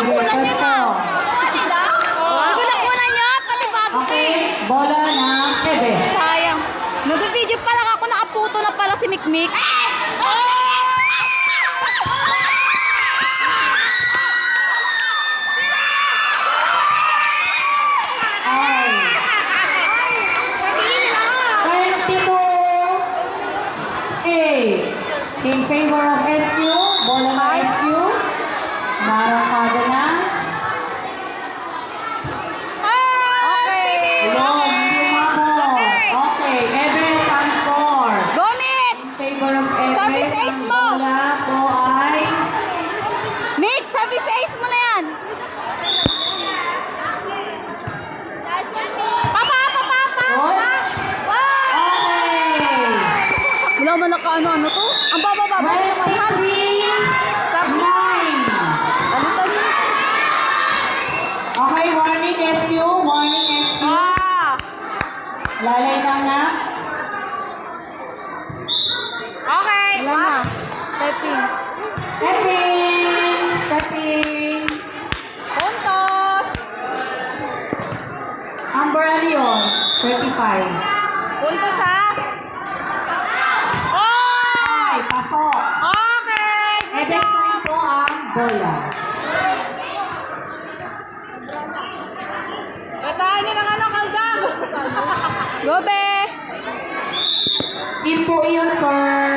nakunan nyo na. Nakunan nyo, pati bago. Okay, bola ng 7. Sayang. Nag-video pa lang ako, nakaputo na pala si Mikmik. In favor of SQ, bola ng SQ. Marangkada na. Okay. Yun, hindi umabot. Okay, Eben on 4. Gomit! In favor of Eben. Service ace mo. Ang bola po ay... Mik, service ace mo na yan. Good. Okay. Wala man naka-ano to? Ang baba-baba. 23, 9. Tali-tali. Okay, warning SQ. Warning SQ. Lalay lang na. Okay. Wala na. Typing. Stepping. Stepping. Puntos. Amber Leon, 35. Puntos ha. Ay, pasok. Okay. Eben pa po ang bola. Katahin nyo ng ano, kaldag. Gobe. Team po iyon, sir.